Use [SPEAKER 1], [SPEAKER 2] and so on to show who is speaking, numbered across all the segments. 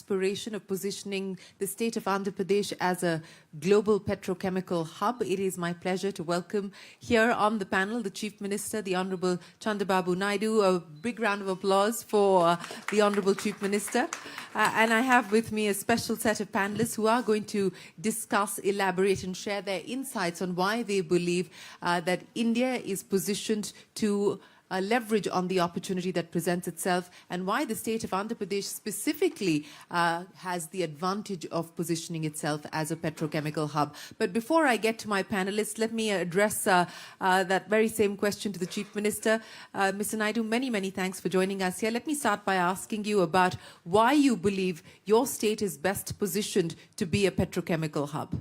[SPEAKER 1] aspiration of positioning the state of Andhra Pradesh as a global petrochemical hub. It is my pleasure to welcome here on the panel the Chief Minister, the Honourable Chandrababu Naidu. A big round of applause for the Honourable Chief Minister. And I have with me a special set of panelists who are going to discuss, elaborate and share their insights on why they believe that India is positioned to leverage on the opportunity that presents itself, and why the state of Andhra Pradesh specifically has the advantage of positioning itself as a petrochemical hub. But before I get to my panelists, let me address that very same question to the Chief Minister. Mr. Naidu, many thanks for joining us here. Let me start by asking you about why you believe your state is best positioned to be a petrochemical hub.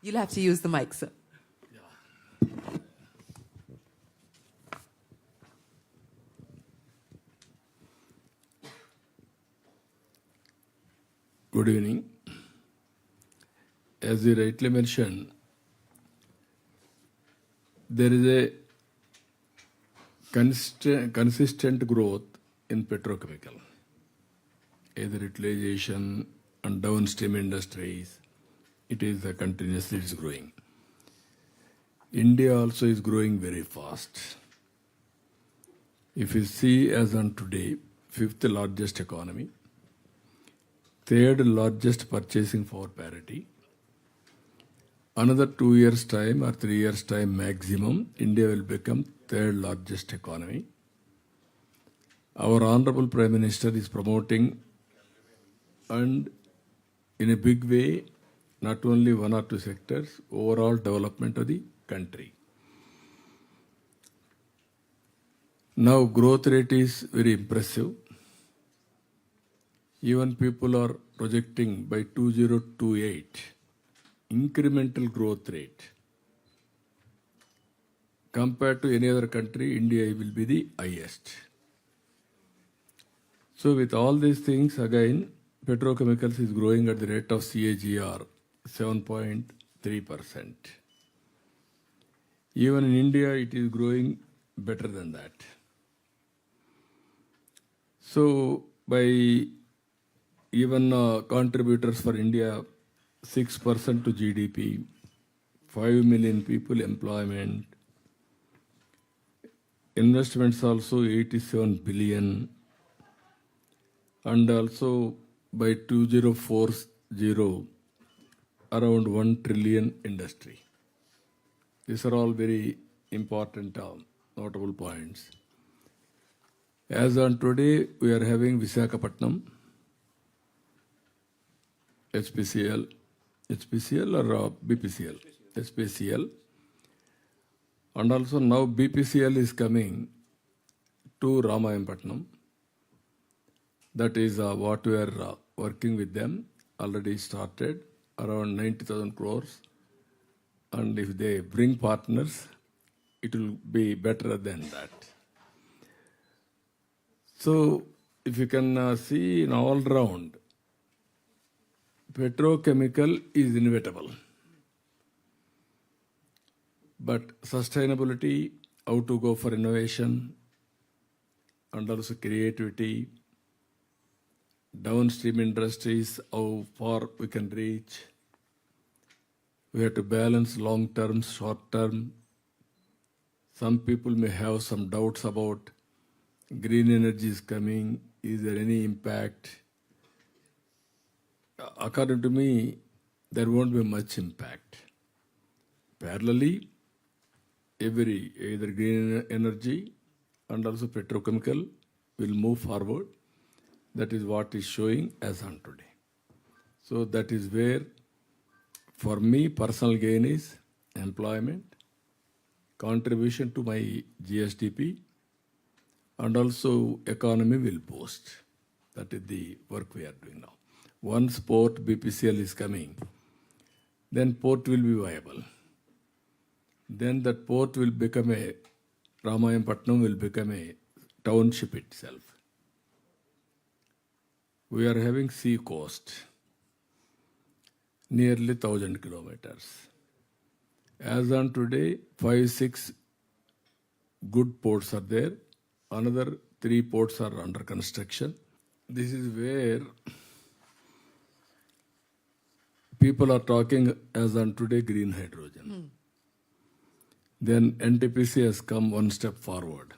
[SPEAKER 1] You'll have to use the mic, sir.
[SPEAKER 2] Good evening. As you rightly mentioned, there is a consistent growth in petrochemical, either utilization and downstream industries. It is continuously growing. India also is growing very fast. If you see as on today, 5th largest economy, 3rd largest purchasing power parity. Another 2 years' time or 3 years' time maximum, India will become 3rd largest economy. Our Honorable Prime Minister is promoting, and in a big way, not only 1 or 2 sectors, overall development of the country. Now growth rate is very impressive. Even people are projecting by 2028 incremental growth rate. Compared to any other country, India will be the highest. So with all these things, again, petrochemicals is growing at the rate of CAGR 7.3%. Even in India, it is growing better than that. So by even contributors for India, 6% to GDP, 5 million people employment, investments also 87 billion, and also by 2040, around 1 trillion industry. These are all very important notable points. As on today, we are having Visakhapatnam, HPCL or BPCL? HPCL. And also now BPCL is coming to Ramayanpatnam. That is what we are working with them. Already started around 90,000 crores. And if they bring partners, it will be better than that. So if you can see in all round, petrochemical is inevitable. But sustainability, how to go for innovation, and also creativity, downstream industries, how far we can reach. We have to balance long term, short term. Some people may have some doubts about green energy is coming. Is there any impact? According to me, there won't be much impact. Parallelly, either green energy and also petrochemical will move forward. That is what is showing as on today. So that is where, for me, personal gain is employment, contribution to my GSDP, and also economy will boost. That is the work we are doing now. Once port BPCL is coming, then port will be viable. Then that port will become Ramayanpatnam will become a township itself. We are having sea coast, nearly 1,000 kilometers. As on today, 5-6 good ports are there. Another 3 ports are under construction. this is where people are talking as on today green hydrogen. Then NTPC has come one step forward.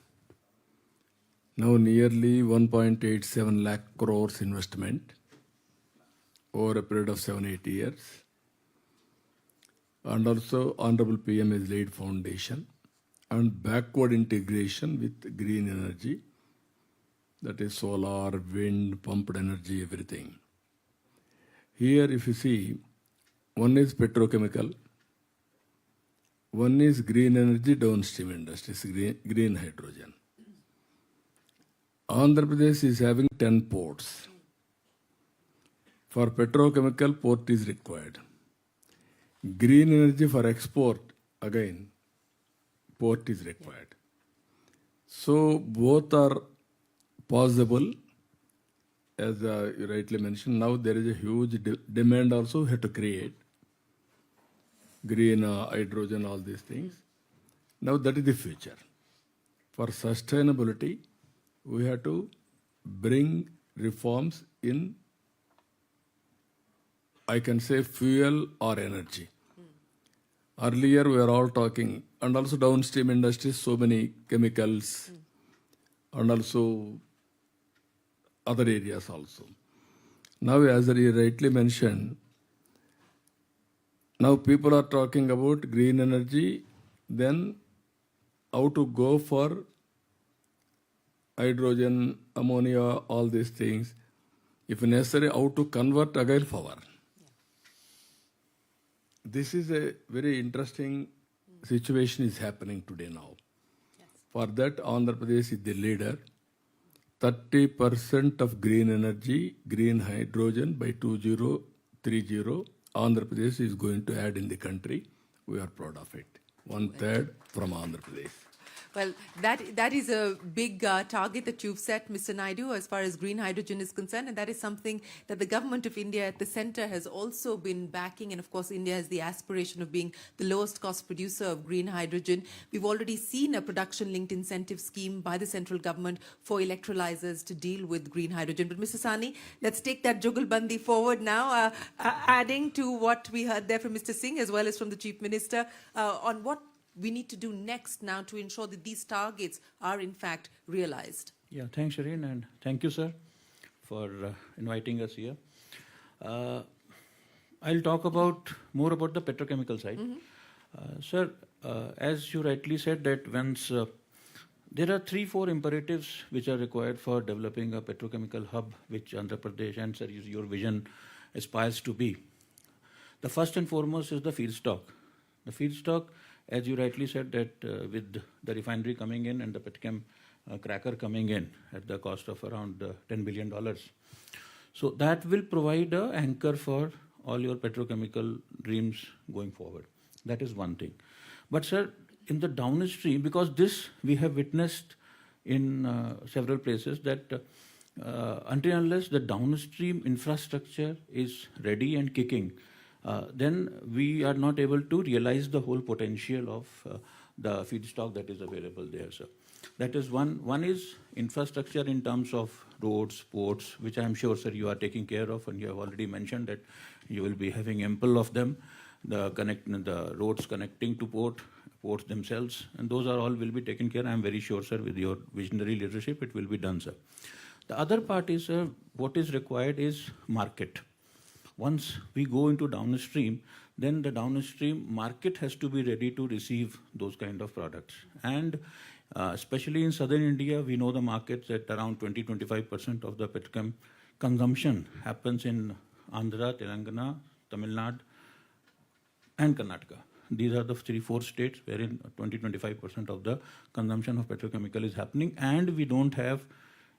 [SPEAKER 2] Now nearly 1.87 lakh crores investment over a period of 7-8 years. And also Honorable PM has laid foundation and backward integration with green energy, that is solar, wind, pumped energy, everything. Here if you see, one is petrochemical, one is green energy downstream industries, green hydrogen. Andhra Pradesh is having 10 ports. For petrochemical, port is required. Green energy for export, again, port is required. So both are possible, as you rightly mentioned. Now there is a huge demand also we have to create. Green hydrogen, all these things. Now that is the future. For sustainability, we have to bring reforms in, I can say, fuel or energy. Earlier we were all talking, and also downstream industries, so many chemicals, and also other areas also. Now, as you rightly mentioned, now people are talking about green energy, then how to go for hydrogen, ammonia, all these things. If necessary, how to convert again power. This is a very interesting situation is happening today now. For that, Andhra Pradesh is the leader. 30% of green energy, green hydrogen by 2030, Andhra Pradesh is going to add in the country. We are proud of it. 1/3 from Andhra Pradesh.
[SPEAKER 1] Well, that is a big target that you've set, Mr. Naidu, as far as green hydrogen is concerned, and that is something that the government of India at the center has also been backing. And of course, India has the aspiration of being the lowest cost producer of green hydrogen. We've already seen a production-linked incentive scheme by the central government for electrolyzers to deal with green hydrogen. But Mr. Sahney, let's take that jugalbandi forward now, adding to what we heard there from Mr. Singh as well as from the Chief Minister on what we need to do next now to ensure that these targets are in fact realized.
[SPEAKER 3] Yeah, thanks, Shereen, and thank you, sir, for inviting us here. I'll talk more about the petrochemical side. Sir, as you rightly said, that once there are 3-4 imperatives which are required for developing a petrochemical hub, which Andhra Pradesh and sir, your vision aspires to be. The first and foremost is the feedstock. The feedstock, as you rightly said, that with the refinery coming in and the Petchem cracker coming in at the cost of around $10 billion. So that will provide an anchor for all your petrochemical dreams going forward. That is one thing. But sir, in the downstream, because this we have witnessed in several places that until unless the downstream infrastructure is ready and kicking, then we are not able to realize the whole potential of the feedstock that is available there, sir. That is one. One is infrastructure in terms of roads, ports, which I am sure, sir, you are taking care of, and you have already mentioned that you will be having ample of them. The roads connecting to ports themselves, and those are all will be taken care. I am very sure, sir, with your visionary leadership, it will be done, sir. The other part is, sir, what is required is market. Once we go into downstream, then the downstream market has to be ready to receive those kind of products. And especially in southern India, we know the markets at around 20-25% of the petchem consumption happens in Andhra, Telangana, Tamil Nadu, and Karnataka. These are the 3-4 states wherein 20-25% of the consumption of petrochemical is happening, and we don't have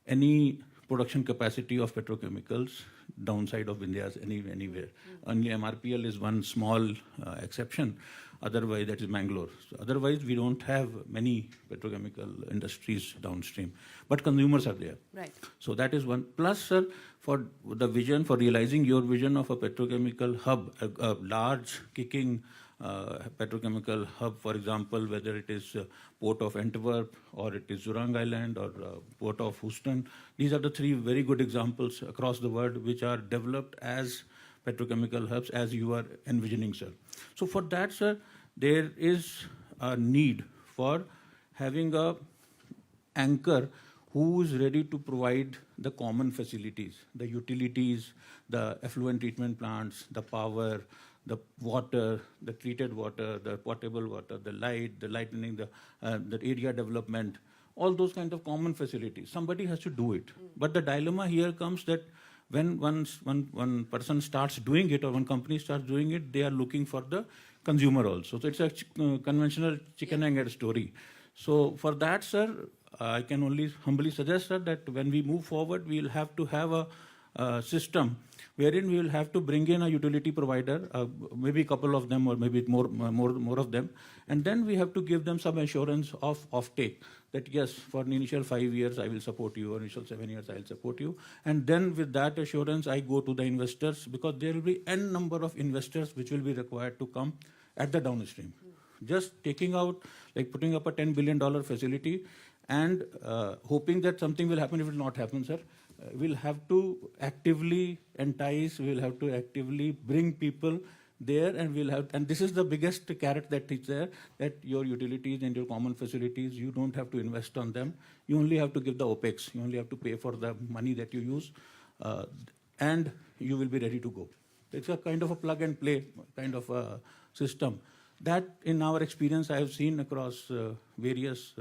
[SPEAKER 3] any production capacity of petrochemicals downside of India's anywhere. Only MRPL is one small exception. Otherwise, that is Mangalore. So otherwise, we don't have many petrochemical industries downstream, but consumers are there.
[SPEAKER 1] Right.
[SPEAKER 3] So that is one. Plus, sir, for the vision, for realizing your vision of a petrochemical hub, a large kicking petrochemical hub, for example, whether it is Port of Antwerp or it is Zurang Island or Port of Houston. These are the three very good examples across the world which are developed as petrochemical hubs as you are envisioning, sir. So for that, sir, there is a need for having a anchor who is ready to provide the common facilities, the utilities, the effluent treatment plants, the power, the water, the treated water, the potable water, the light, the lightning, the area development, all those kind of common facilities. Somebody has to do it. But the dilemma here comes that when one person starts doing it or one company starts doing it, they are looking for the consumer also. So it's a conventional chicken and egg story. So for that, sir, I can only humbly suggest, sir, that when we move forward, we will have to have a system wherein we will have to bring in a utility provider, maybe a couple of them or maybe more of them, and then we have to give them some assurance of offtake that yes, for the initial 5 years I will support you, or initial 7 years I will support you, and then with that assurance I go to the investors, because there will be n number of investors which will be required to come at the downstream. Just taking out, like putting up a $10 billion facility and hoping that something will happen, if it will not happen, sir. We'll have to actively entice, we'll have to actively bring people there, and we'll have, and this is the biggest carrot that is there, that your utilities and your common facilities, you don't have to invest on them. You only have to give the OPEX. You only have to pay for the money that you use, and you will be ready to go. It's a kind of a plug and play kind of a system. That, in our experience, I have seen across various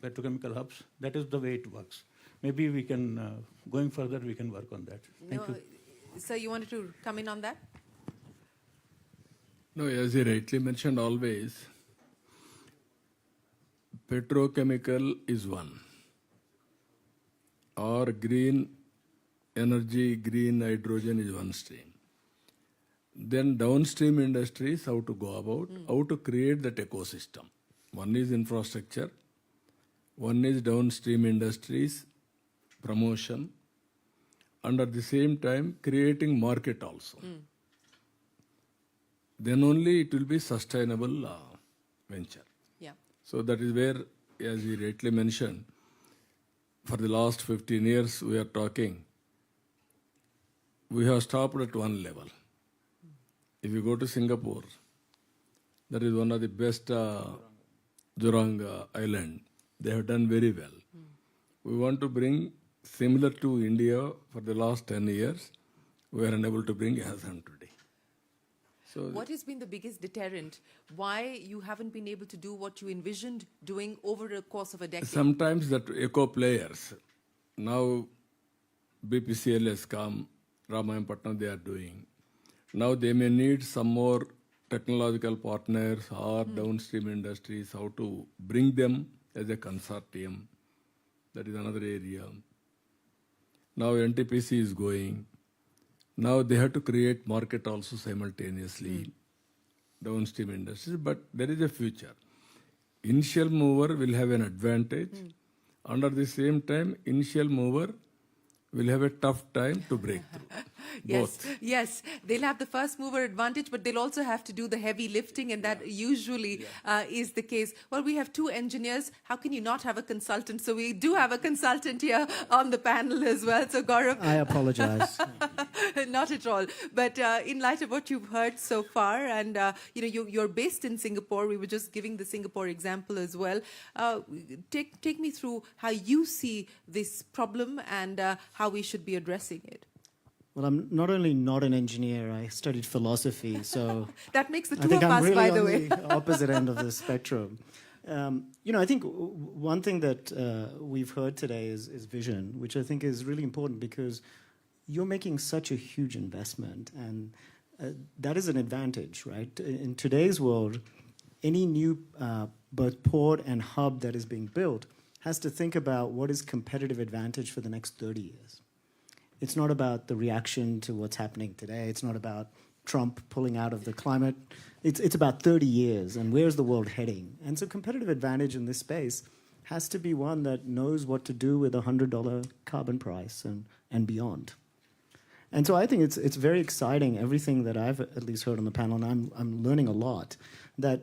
[SPEAKER 3] petrochemical hubs. That is the way it works. Maybe we can, going further, we can work on that. Thank you.
[SPEAKER 1] Sir, you wanted to come in on that?
[SPEAKER 2] No, as you rightly mentioned, always, petrochemical is one. Or green energy, green hydrogen is one stream. Then downstream industries, how to go about, how to create that ecosystem. One is infrastructure, one is downstream industries, promotion, and at the same time creating market also. Then only it will be sustainable venture.
[SPEAKER 1] Yeah.
[SPEAKER 2] So that is where, as you rightly mentioned, for the last 15 years we are talking, we have stopped at one level. If you go to Singapore, that is one of the best Jurong Island. They have done very well. We want to bring similar to India for the last 10 years. We are unable to bring as on today. So
[SPEAKER 1] what has been the biggest deterrent? Why you haven't been able to do what you envisioned doing over the course of a decade?
[SPEAKER 2] sometimes that eco players, now BPCL has come, Ramayampatnam they are doing. Now they may need some more technological partners or downstream industries, how to bring them as a consortium. That is another area. Now NTPC is going. Now they have to create market also simultaneously, downstream industries, but there is a future. Initial mover will have an advantage. And at the same time, initial mover will have a tough time to break through.
[SPEAKER 1] Yes, they'll have the first mover advantage, but they'll also have to do the heavy lifting, and that usually is the case. Well, we have two engineers. How can you not have a consultant? So we do have a consultant here on the panel as well. So Gaurav,
[SPEAKER 4] I apologize.
[SPEAKER 1] not at all. But in light of what you've heard so far, and you're based in Singapore. We were just giving the Singapore example as well. Take me through how you see this problem and how we should be addressing it.
[SPEAKER 4] Well, I'm not only not an engineer, I studied philosophy, so
[SPEAKER 1] that makes the
[SPEAKER 4] I
[SPEAKER 1] two
[SPEAKER 4] think
[SPEAKER 1] of
[SPEAKER 4] I'm
[SPEAKER 1] us,
[SPEAKER 4] really
[SPEAKER 1] by the
[SPEAKER 4] on
[SPEAKER 1] way.
[SPEAKER 4] the opposite end of the spectrum. I think one thing that we've heard today is vision, which I think is really important because you're making such a huge investment, and that is an advantage, right? In today's world, any new both port and hub that is being built has to think about what is competitive advantage for the next 30 years. It's not about the reaction to what's happening today. It's not about Trump pulling out of the climate. It's about 30 years and where's the world heading. And so competitive advantage in this space has to be one that knows what to do with a $100 carbon price and beyond. And so I think it's very exciting, everything that I've at least heard on the panel, and I'm learning a lot, that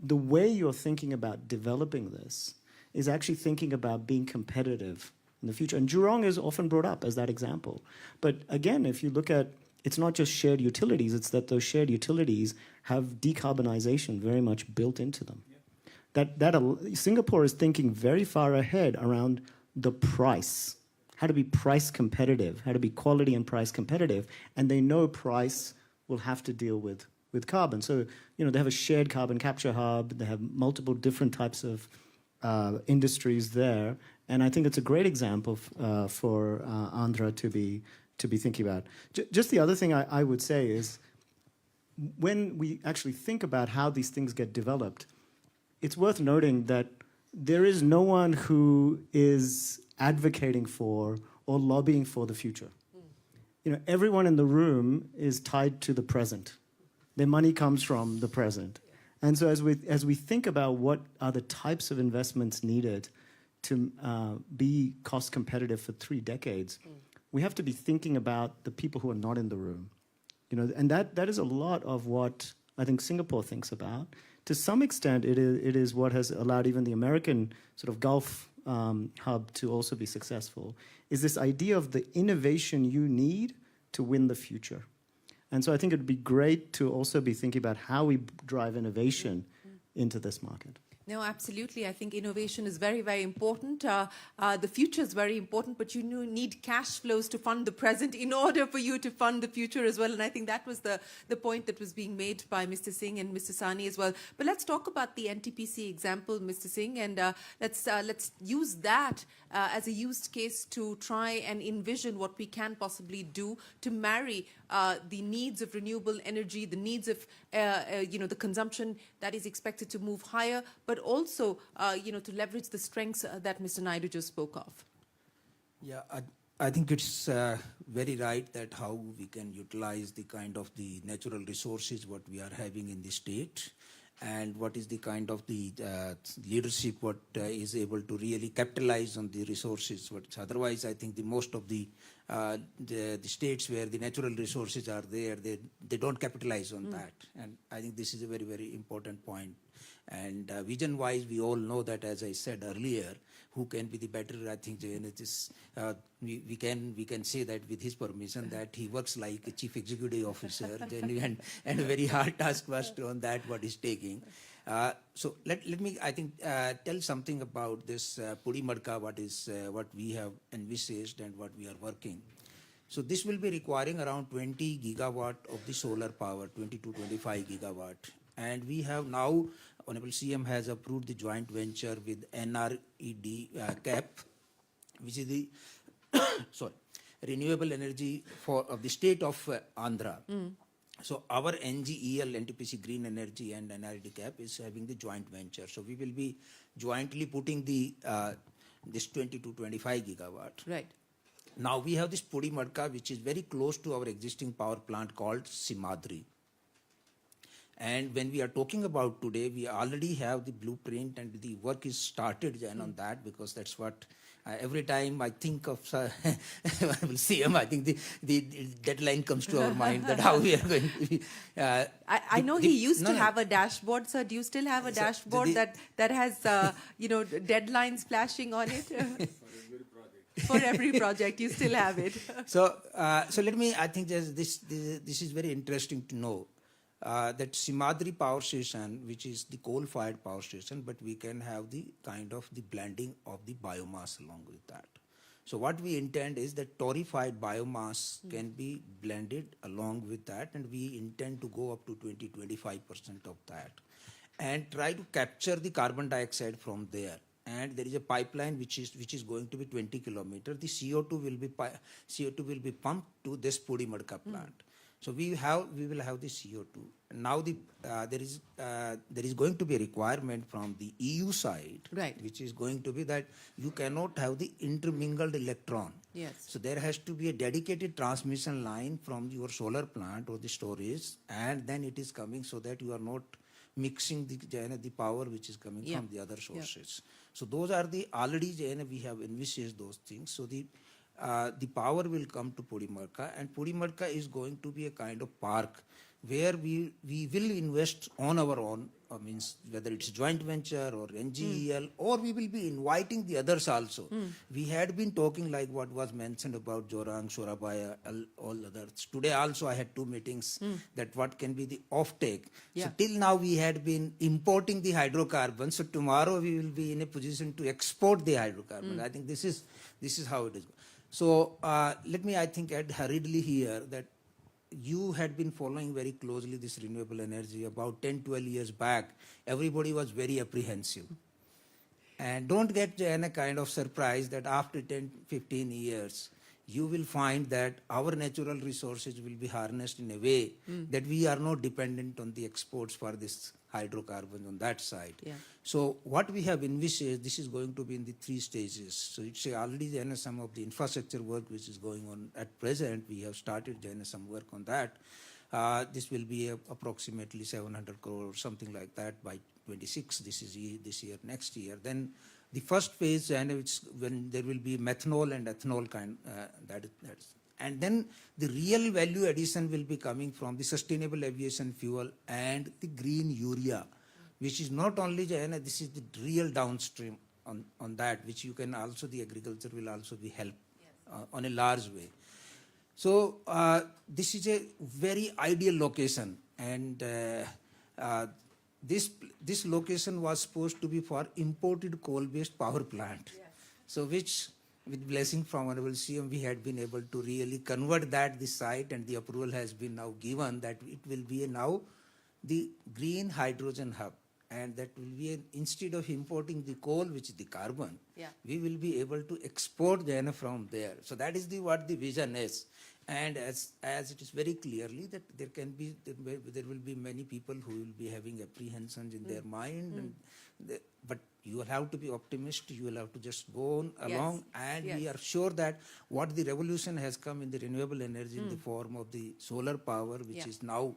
[SPEAKER 4] the way you're thinking about developing this is actually thinking about being competitive in the future. And Jurong is often brought up as that example. But again, if you look at, it's not just shared utilities, it's that those shared utilities have decarbonization very much built into them. Singapore is thinking very far ahead around the price, how to be price competitive, how to be quality and price competitive, and they know price will have to deal with carbon. So, they have a shared carbon capture hub, they have multiple different types of industries there, and I think it's a great example for Andhra to be thinking about. Just the other thing I would say is, when we actually think about how these things get developed, it's worth noting that there is no one who is advocating for or lobbying for the future. Everyone in the room is tied to the present. Their money comes from the present. And so as we think about what are the types of investments needed to be cost competitive for 3 decades, we have to be thinking about the people who are not in the room. And that is a lot of what I think Singapore thinks about. To some extent, it is what has allowed even the American sort of Gulf hub to also be successful, is this idea of the innovation you need to win the future. And so I think it would be great to also be thinking about how we drive innovation into this market.
[SPEAKER 1] No, absolutely. I think innovation is very, very important. The future is very important, but you need cash flows to fund the present in order for you to fund the future as well. And I think that was the point that was being made by Mr. Singh and Mr. Sahney as well. But let's talk about the NTPC example, Mr. Singh, and let's use that as a used case to try and envision what we can possibly do to marry the needs of renewable energy, the needs of the consumption that is expected to move higher, but also to leverage the strengths that Mr. Naidu just spoke of.
[SPEAKER 5] Yeah, I think it's very right that how we can utilize the kind of the natural resources what we are having in the state, and what is the kind of the leadership what is able to really capitalize on the resources. Otherwise, I think the most of the states where the natural resources are there, they don't capitalize on that. And I think this is a very, very important point. And vision-wise, we all know that, as I said earlier, who can be the better. I think it is, we can say that with his permission that he works like a chief executive officer, and a very hard task was on that what he's taking. So let me I think tell something about this Pudi Madka, what we have envisaged and what we are working. So this will be requiring around 20 gigawatt of the solar power, 20 to 25 gigawatt. And we have now, Honorable CM has approved the joint venture with NRED CAP, which is the Renewable Energy of the state of Andhra. So our NGEL, NTPC Green Energy, and NRED CAP is having the joint venture. So we will be jointly putting the this 20 to 25 gigawatt.
[SPEAKER 1] Right.
[SPEAKER 5] Now we have this Pudi Madka, which is very close to our existing power plant called Simadri. And when we are talking about today, we already have the blueprint and the work is started on that, because that's what every time I think of we'll see him, I think the deadline comes to our mind that how we are going to be.
[SPEAKER 1] I know he used to have a dashboard, sir. Do you still have a dashboard that has deadlines flashing on it? For every project, you still have it.
[SPEAKER 5] So let me, I think this is very interesting to know. That Simadri power station, which is the coal-fired power station, but we can have the kind of the blending of the biomass along with that. So what we intend is that torrefied biomass can be blended along with that, and we intend to go up to 20-25% of that, and try to capture the carbon dioxide from there. And there is a pipeline which is going to be 20 kilometers. The CO2 will be pumped to this Pudi Madka plant. So we will have the CO2. Now there is going to be a requirement from the EU side,
[SPEAKER 1] right,
[SPEAKER 5] which is going to be that you cannot have the intermingled electron.
[SPEAKER 1] Yes.
[SPEAKER 5] So there has to be a dedicated transmission line from your solar plant or the storage, and then it is coming so that you are not mixing the power which is coming from the other sources. So those are the already we have envisaged those things. So the power will come to Pudimadka, and Pudimadka is going to be a kind of park where we will invest on our own, means whether it's joint venture or NGEL, or we will be inviting the others also. We had been talking like what was mentioned about Jorang, Surabaya, all others. Today also I had 2 meetings that what can be the offtake.
[SPEAKER 1] Yeah.
[SPEAKER 5] So till now we had been importing the hydrocarbons. So tomorrow we will be in a position to export the hydrocarbons. I think this is how it is. So let me, I think, add hurriedly here that you had been following very closely this renewable energy about 10-12 years back. Everybody was very apprehensive. And don't get a kind of surprise that after 10-15 years, you will find that our natural resources will be harnessed in a way that we are not dependent on the exports for this hydrocarbons on that side.
[SPEAKER 1] Yeah.
[SPEAKER 5] So what we have envisaged, this is going to be in the 3 stages. So it's already there some of the infrastructure work which is going on at present. We have started some work on that. This will be approximately 700 crore or something like that by 26. This year, next year. Then the first phase, and it's when there will be methanol and ethanol kind. And then the real value addition will be coming from the sustainable aviation fuel and the green urea, which is not only this is the real downstream on that, which you can also, the agriculture will also be helped on a large way. So this is a very ideal location, and this location was supposed to be for imported coal-based power plant. Yes. So which, with blessing from Honorable CM, we had been able to really convert this site, and the approval has been now given that it will be now the green hydrogen hub, and that will be instead of importing the coal, which is the carbon, we will be able to export from there. So that is what the vision is. And as it is very clearly that there will be many people who will be having apprehensions in their mind, but you will have to be optimistic. You will have to just go on along, and we are sure that what the revolution has come in the renewable energy in the form of the solar power, which is now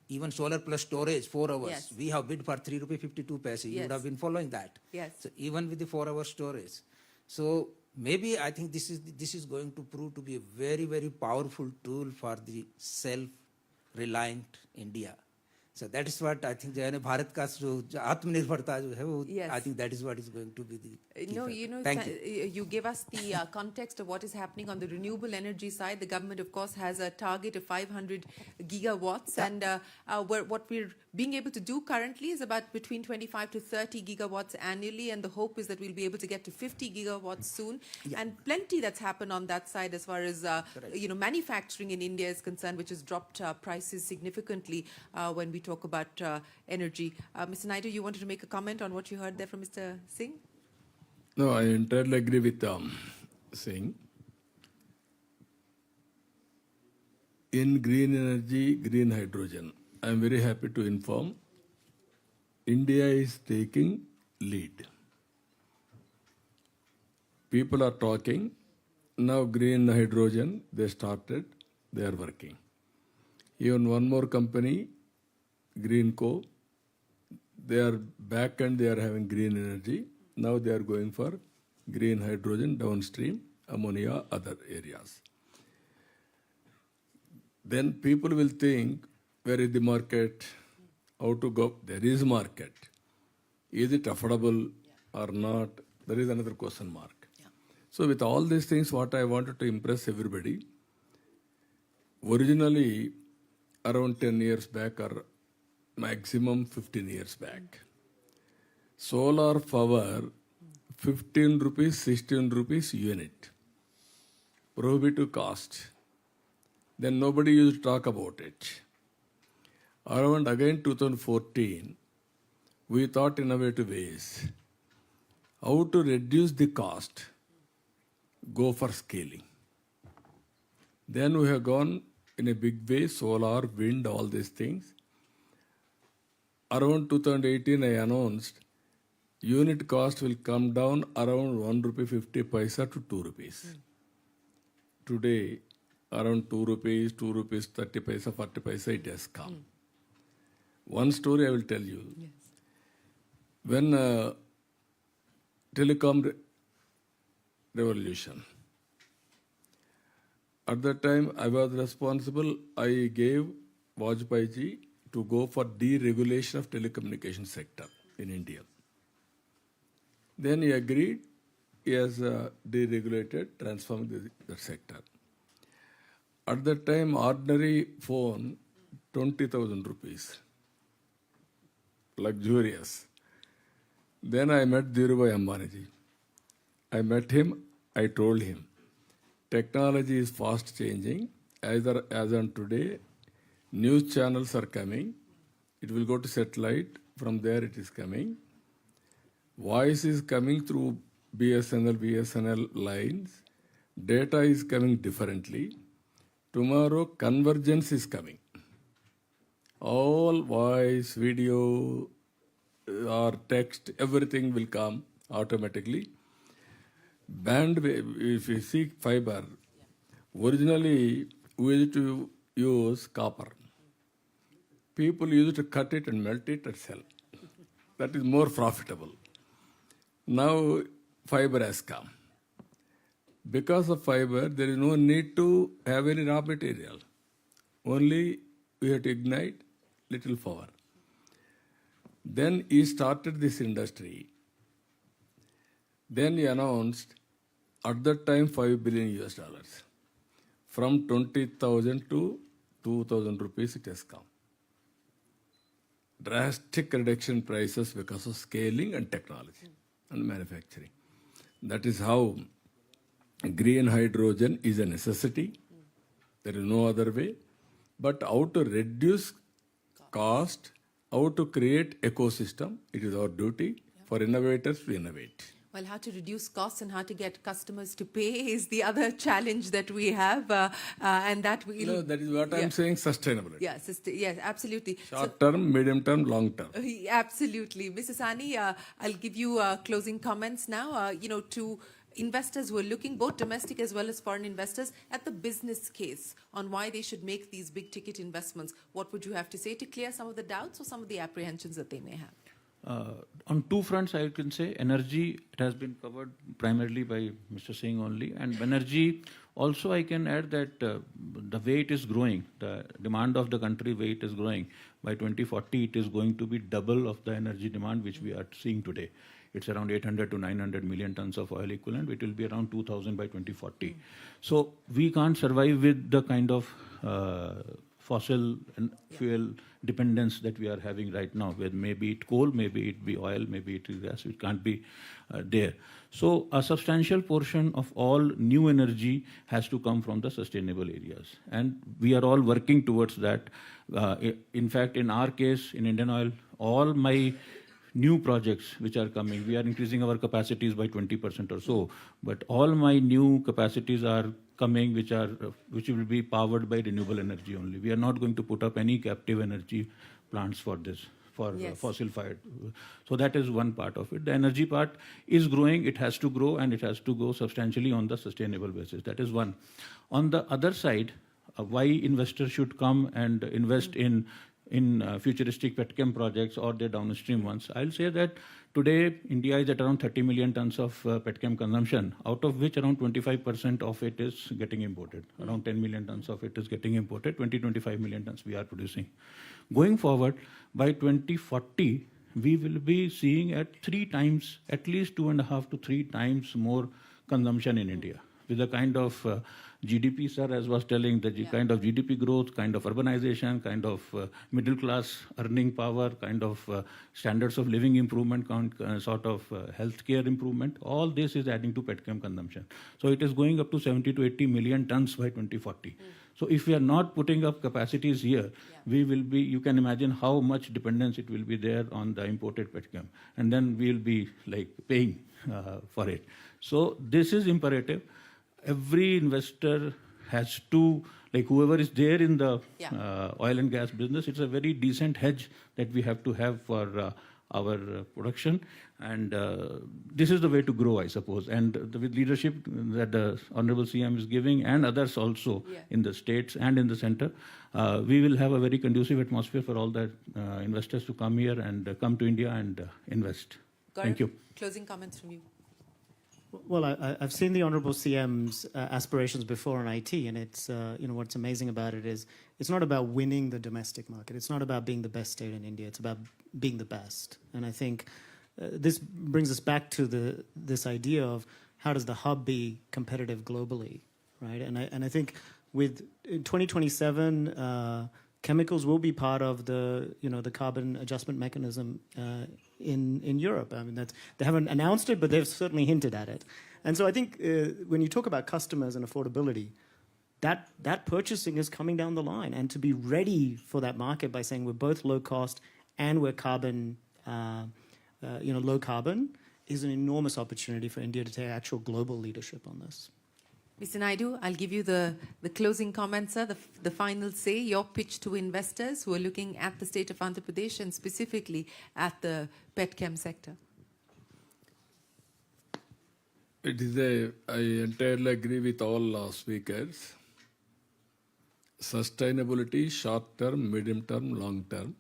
[SPEAKER 5] even solar plus storage, 4 hours. Yes. We have bid for 3 rupees 52 paise. You would have been following that. Yes. So even with the 4-hour storage. So maybe I think this is going to prove to be a very, very powerful tool for the self-reliant India. So that is what I think Bharat ka jo Atmanirbharta jo hai, wo, I think that is what is going to be the key factor. Thank you.
[SPEAKER 1] You gave us the context of what is happening on the renewable energy side. The government, of course, has a target of 500 gigawatts, and what we're being able to do currently is about between 25 to 30 gigawatts annually, and the hope is that we'll be able to get to 50 gigawatts soon. And plenty that's happened on that side as far as manufacturing in India is concerned, which has dropped prices significantly when we talk about energy. Mr. Naidu, you wanted to make a comment on what you heard there from Mr. Singh?
[SPEAKER 2] No, I entirely agree with Singh. In green energy, green hydrogen, I am very happy to inform India is taking lead. People are talking. Now green hydrogen, they started, they are working. Even one more company, Greenco, they are back and they are having green energy. Now they are going for green hydrogen, downstream, ammonia, other areas. Then people will think, where is the market? How to go? There is market. Is it affordable or not? There is another question mark. So with all these things, what I wanted to impress everybody, originally around 10 years back or maximum 15 years back, solar power 15 rupees, 16 rupees unit, prohibitive cost. Then nobody used to talk about it. Around again 2014, we thought innovative ways how to reduce the cost, go for scaling. Then we have gone in a big way, solar, wind, all these things. Around 2018, I announced unit cost will come down around 1 rupee 50 paisa to 2 rupees. Today, around 2 rupees, 2 rupees 30 paisa, 40 paisa, it has come. One story I will tell you. Yes. When telecom revolution, At that time, I was responsible. I gave Vajpayee ji to go for deregulation of telecommunication sector in India. Then he agreed. He has deregulated, transformed the sector. At that time, ordinary phone, 20,000 rupees. Luxurious. Then I met Dhirubhai Ambani ji. I met him, I told him, technology is fast changing. Either as on today, news channels are coming. It will go to satellite. From there it is coming. Voice is coming through BSNL lines. Data is coming differently. Tomorrow convergence is coming. All voice, video, or text, everything will come automatically. Bandwidth, if you see fiber, originally we used to use copper. People used to cut it and melt it and sell. That is more profitable. Now fiber has come. Because of fiber, there is no need to have any raw material. Only we have to ignite little power. Then he started this industry. Then he announced, at that time, $5 billion. From 20,000 to 2,000 rupees it has come. Drastic reduction in prices because of scaling and technology and manufacturing. That is how green hydrogen is a necessity. There is no other way. But how to reduce cost, how to create ecosystem, it is our duty for innovators to innovate.
[SPEAKER 1] Well, how to reduce costs and how to get customers to pay is the other challenge that we have, and that we.
[SPEAKER 2] No, that is what I'm saying. Sustainability.
[SPEAKER 1] Yes, yes, absolutely.
[SPEAKER 2] Short term, medium term, long term.
[SPEAKER 1] Absolutely, Mrs. Sahney. I'll give you closing comments now. To investors who are looking, both domestic as well as foreign investors, at the business case on why they should make these big ticket investments. What would you have to say to clear some of the doubts or some of the apprehensions that they may have?
[SPEAKER 3] On two fronts, I can say energy, it has been covered primarily by Mr. Singh only, and energy also I can add that the way it is growing, the demand of the country way it is growing, by 2040 it is going to be double of the energy demand which we are seeing today. It's around 800 to 900 million tons of oil equivalent. It will be around 2,000 by 2040. So we can't survive with the kind of fossil and fuel dependence that we are having right now, where maybe it coal, maybe it be oil, maybe it is gas. It can't be there. So a substantial portion of all new energy has to come from the sustainable areas. And we are all working towards that. In fact, in our case, in Indian Oil, all my new projects which are coming, we are increasing our capacities by 20% or so, but all my new capacities are coming which will be powered by renewable energy only. We are not going to put up any captive energy plants for this, for fossil fired. So that is one part of it. The energy part is growing, it has to grow, and it has to go substantially on the sustainable basis. That is one. On the other side, why investors should come and invest in futuristic petchem projects or their downstream ones. I'll say that today India is at around 30 million tons of petchem consumption, out of which around 25% of it is getting imported. Around 10 million tons of it is getting imported, 20-25 million tons we are producing. Going forward, by 2040, we will be seeing at least 2.5 to 3 times more consumption in India. With the kind of GDP, sir, as was telling, the kind of GDP growth, kind of urbanization, kind of middle class earning power, kind of standards of living improvement, sort of healthcare improvement, all this is adding to petchem consumption. So it is going up to 70 to 80 million tons by 2040. So if we are not putting up capacities here, we will be, you can imagine how much dependence it will be there on the imported petchem. And then we will be like paying for it. So this is imperative. Every investor has to, like whoever is there in the oil and gas business, it's a very decent hedge that we have to have for our production. And this is the way to grow, I suppose. And with leadership that the Honorable CM is giving and others also in the states and in the center, we will have a very conducive atmosphere for all the investors to come here and come to India and invest.
[SPEAKER 1] Gaurav,
[SPEAKER 3] Thank you.
[SPEAKER 1] Closing comments from you.
[SPEAKER 4] Well, I've seen the Honourable CM's aspirations before on IT, and it's what's amazing about it is it's not about winning the domestic market. It's not about being the best state in India. It's about being the best. And I think this brings us back to this idea of how does the hub be competitive globally, right? And I think with in 2027. Chemicals will be part of the carbon adjustment mechanism in Europe. I mean, they haven't announced it, but they've certainly hinted at it. And so I think when you talk about customers and affordability, that purchasing is coming down the line. And to be ready for that market by saying we're both low cost and we're carbon, low carbon, is an enormous opportunity for India to take actual global leadership on this.
[SPEAKER 1] Mr. Naidu, I'll give you the closing comments, sir, the final say, your pitch to investors who are looking at the state of Andhra Pradesh and specifically at the Petchem sector.
[SPEAKER 2] I entirely agree with all speakers. Sustainability, short term, medium term, long term.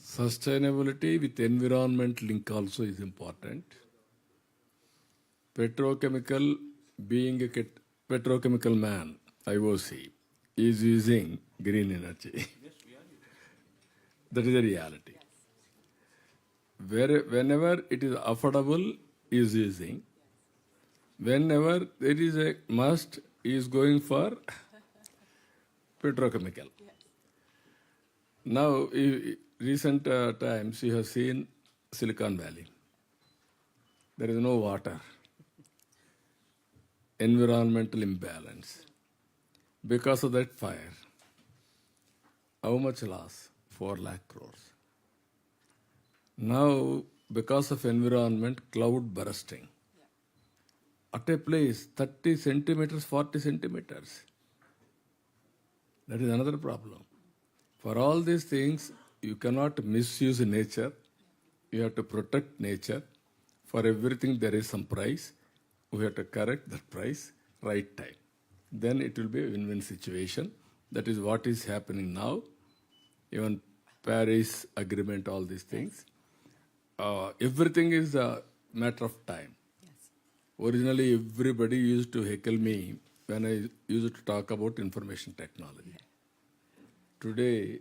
[SPEAKER 2] Sustainability with environment link also is important. Petrochemical, being a petrochemical man, IOC, is using green energy. That is a reality. Whenever it is affordable, is using. Whenever there is a must, is going for petrochemical. Now, recent times, you have seen Silicon Valley. There is no water. Environmental imbalance. Because of that fire, how much loss? 4 lakh crores. Now, because of environment, cloud bursting. At a place, 30 centimeters, 40 centimeters. That is another problem. For all these things, you cannot misuse nature. You have to protect nature. For everything, there is some price. We have to correct that price, right time. Then it will be a win-win situation. That is what is happening now. Even Paris Agreement, all these things. Everything is a matter of time.
[SPEAKER 1] Yes.
[SPEAKER 2] Originally, everybody used to heckle me when I used to talk about information technology. Today,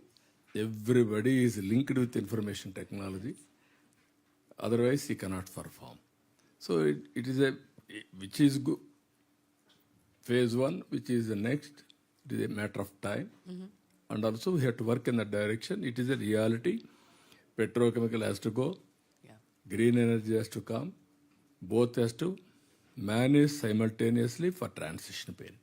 [SPEAKER 2] everybody is linked with information technology. Otherwise, he cannot perform. So it is which is good. Phase 1, which is the next, it is a matter of time. And also we have to work in that direction. It is a reality. Petrochemical has to go.
[SPEAKER 1] Yeah.
[SPEAKER 2] Green energy has to come. Both has to manage simultaneously for transition period.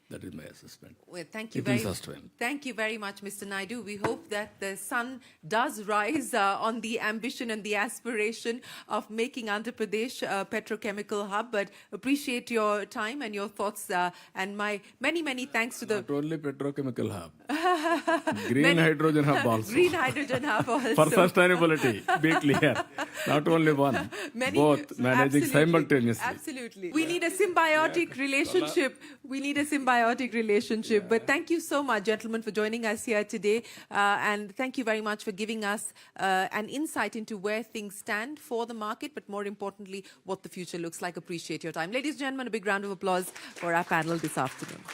[SPEAKER 2] That is my assessment.
[SPEAKER 1] Well, thank you Thank you very much, Mr. Naidu. We hope that the sun does rise on the ambition and the aspiration of making Andhra Pradesh a petrochemical hub. But appreciate your time and your thoughts, and my many thanks to the
[SPEAKER 2] not only petrochemical hub, green hydrogen hub also.
[SPEAKER 1] Green hydrogen hub also.
[SPEAKER 2] For sustainability, be clear. Not only one, both managing simultaneously.
[SPEAKER 1] Absolutely. We need a symbiotic relationship. But thank you so much, gentlemen, for joining us here today. And thank you very much for giving us an insight into where things stand for the market, but more importantly, what the future looks like. Appreciate your time. Ladies and gentlemen, a big round of applause for our panel this afternoon.